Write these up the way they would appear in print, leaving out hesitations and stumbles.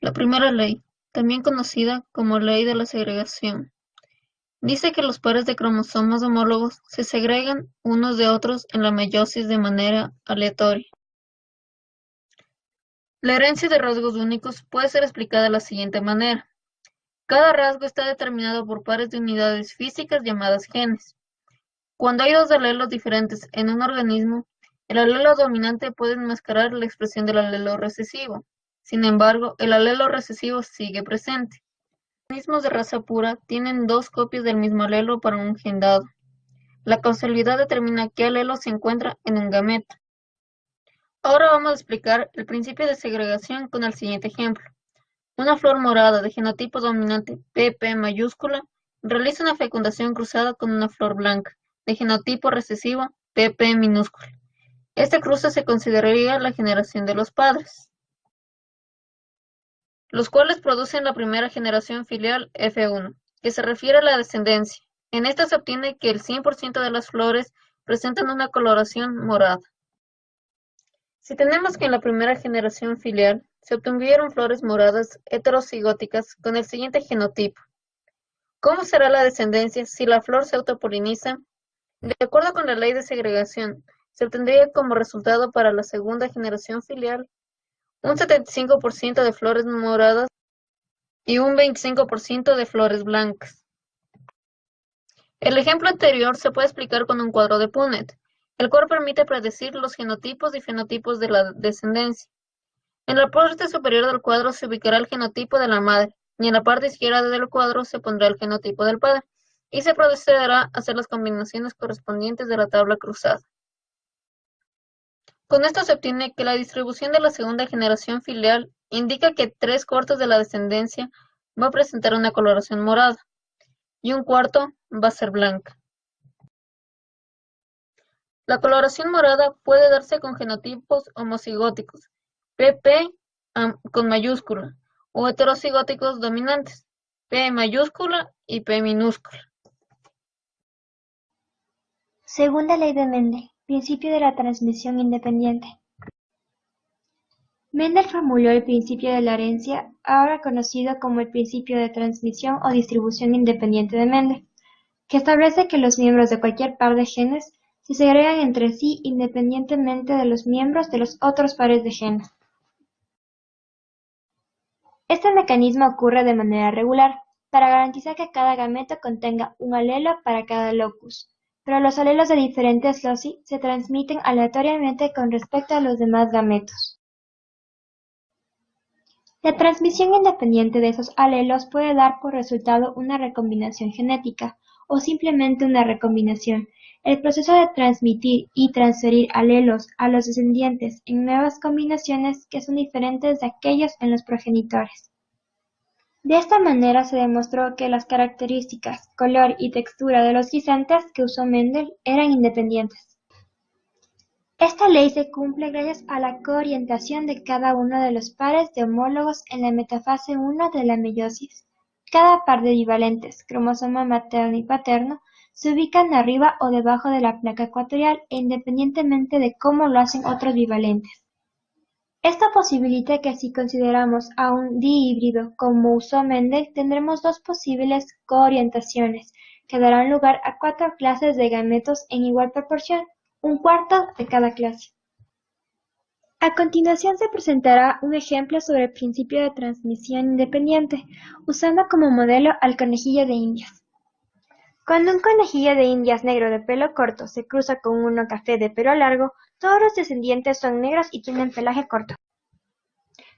La primera ley, también conocida como ley de la segregación, dice que los pares de cromosomas homólogos se segregan unos de otros en la meiosis de manera aleatoria. La herencia de rasgos únicos puede ser explicada de la siguiente manera. Cada rasgo está determinado por pares de unidades físicas llamadas genes. Cuando hay dos alelos diferentes en un organismo, el alelo dominante puede enmascarar la expresión del alelo recesivo. Sin embargo, el alelo recesivo sigue presente. Los organismos de raza pura tienen dos copias del mismo alelo para un gen dado. La causalidad determina qué alelo se encuentra en un gameta. Ahora vamos a explicar el principio de segregación con el siguiente ejemplo. Una flor morada de genotipo dominante pp mayúscula realiza una fecundación cruzada con una flor blanca de genotipo recesivo pp minúscula. Este cruce se consideraría la generación de los padres, los cuales producen la primera generación filial F1, que se refiere a la descendencia. En esta se obtiene que el 100% de las flores presentan una coloración morada. Si tenemos que en la primera generación filial se obtuvieron flores moradas heterocigóticas con el siguiente genotipo, ¿cómo será la descendencia si la flor se autopoliniza? De acuerdo con la ley de segregación, se obtendría como resultado para la segunda generación filial un 75% de flores moradas y un 25% de flores blancas. El ejemplo anterior se puede explicar con un cuadro de Punnett, el cual permite predecir los genotipos y fenotipos de la descendencia. En la parte superior del cuadro se ubicará el genotipo de la madre, y en la parte izquierda del cuadro se pondrá el genotipo del padre, y se procederá a hacer las combinaciones correspondientes de la tabla cruzada. Con esto se obtiene que la distribución de la segunda generación filial indica que 3/4 de la descendencia va a presentar una coloración morada, y 1/4 va a ser blanca. La coloración morada puede darse con genotipos homocigóticos, pp con mayúscula, o heterocigóticos dominantes, P mayúscula y P minúscula. Segunda ley de Mendel, principio de la transmisión independiente. Mendel formuló el principio de la herencia, ahora conocido como el principio de transmisión o distribución independiente de Mendel, que establece que los miembros de cualquier par de genes se segregan entre sí independientemente de los miembros de los otros pares de genes. Este mecanismo ocurre de manera regular, para garantizar que cada gameto contenga un alelo para cada locus, pero los alelos de diferentes loci se transmiten aleatoriamente con respecto a los demás gametos. La transmisión independiente de esos alelos puede dar por resultado una recombinación genética, o simplemente una recombinación, el proceso de transmitir y transferir alelos a los descendientes en nuevas combinaciones que son diferentes de aquellos en los progenitores. De esta manera se demostró que las características, color y textura de los guisantes que usó Mendel eran independientes. Esta ley se cumple gracias a la coorientación de cada uno de los pares de homólogos en la metafase 1 de la meiosis. Cada par de bivalentes, cromosoma materno y paterno, se ubican arriba o debajo de la placa ecuatorial e independientemente de cómo lo hacen otros bivalentes. Esto posibilita que si consideramos a un dihíbrido como usó Mendel, tendremos dos posibles coorientaciones, que darán lugar a 4 clases de gametos en igual proporción, 1/4 de cada clase. A continuación se presentará un ejemplo sobre el principio de transmisión independiente, usando como modelo al conejillo de Indias. Cuando un conejillo de Indias negro de pelo corto se cruza con uno café de pelo largo, todos los descendientes son negros y tienen pelaje corto.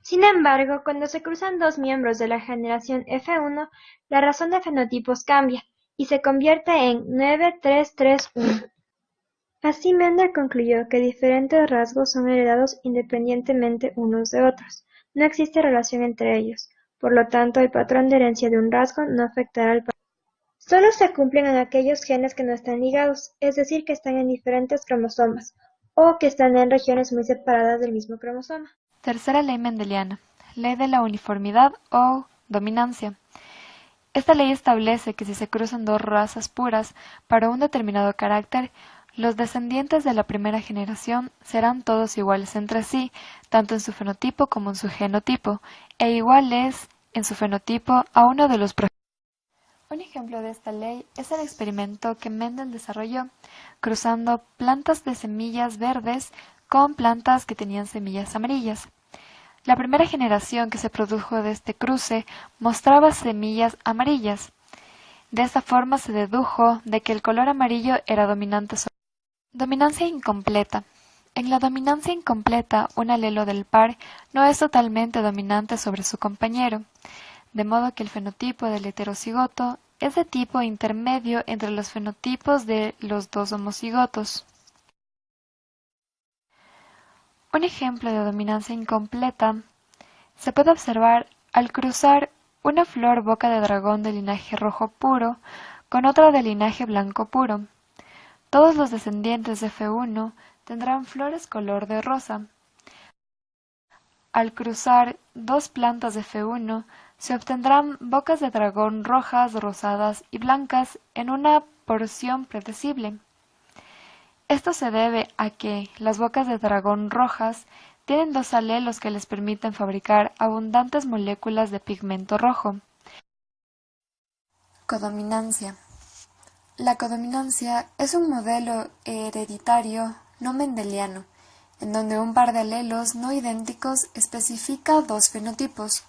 Sin embargo, cuando se cruzan dos miembros de la generación F1, la razón de fenotipos cambia, y se convierte en 9-3-3-1. Así Mendel concluyó que diferentes rasgos son heredados independientemente unos de otros. No existe relación entre ellos. Por lo tanto, el patrón de herencia de un rasgo no afectará al patrón. Solo se cumplen en aquellos genes que no están ligados, es decir, que están en diferentes cromosomas, o que están en regiones muy separadas del mismo cromosoma. Tercera ley mendeliana, ley de la uniformidad o dominancia. Esta ley establece que si se cruzan dos razas puras para un determinado carácter, Los descendientes de la primera generación serán todos iguales entre sí, tanto en su fenotipo como en su genotipo, e iguales en su fenotipo a uno de los progenitores. Un ejemplo de esta ley es el experimento que Mendel desarrolló, cruzando plantas de semillas verdes con plantas que tenían semillas amarillas. La primera generación que se produjo de este cruce mostraba semillas amarillas. De esta forma se dedujo de que el color amarillo era dominante sobre. Dominancia incompleta. En la dominancia incompleta, un alelo del par no es totalmente dominante sobre su compañero, de modo que el fenotipo del heterocigoto es de tipo intermedio entre los fenotipos de los dos homocigotos. Un ejemplo de dominancia incompleta se puede observar al cruzar una flor boca de dragón de linaje rojo puro con otra de linaje blanco puro. Todos los descendientes de F1 tendrán flores color de rosa. Al cruzar dos plantas de F1, se obtendrán bocas de dragón rojas, rosadas y blancas en una porción predecible. Esto se debe a que las bocas de dragón rojas tienen dos alelos que les permiten fabricar abundantes moléculas de pigmento rojo. Codominancia. La codominancia es un modelo hereditario no mendeliano, en donde un par de alelos no idénticos especifica dos fenotipos,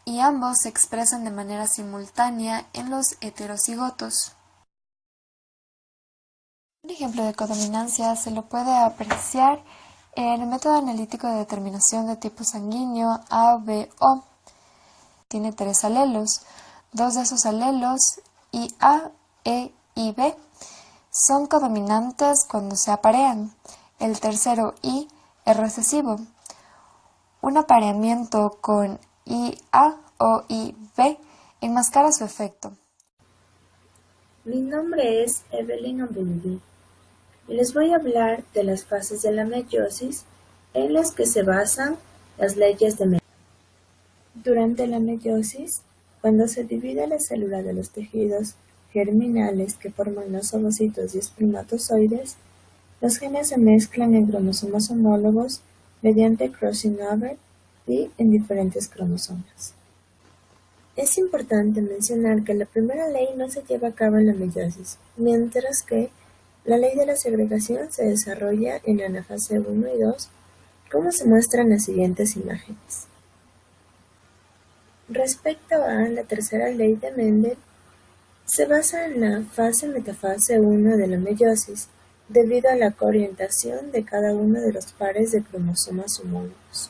y ambos se expresan de manera simultánea en los heterocigotos. Un ejemplo de codominancia se lo puede apreciar en el método analítico de determinación de tipo sanguíneo A-B-O. Tiene tres alelos. Dos de esos alelos, IA, E y B, son codominantes cuando se aparean. El tercero, I, es recesivo. Un apareamiento con IA o IB enmascara su efecto. Mi nombre es Evelyn Obulubi y les voy a hablar de las fases de la meiosis en las que se basan las leyes de Mendel. Durante la meiosis, cuando se divide la célula de los tejidos germinales que forman los ovocitos y espermatozoides, los genes se mezclan en cromosomas homólogos mediante crossing over y en diferentes cromosomas. Es importante mencionar que la primera ley no se lleva a cabo en la meiosis, mientras que la ley de la segregación se desarrolla en la anafase 1 y 2, como se muestra en las siguientes imágenes. Respecto a la tercera ley de Mendel, se basa en la fase metafase 1 de la meiosis, debido a la coorientación de cada uno de los pares de cromosomas homólogos.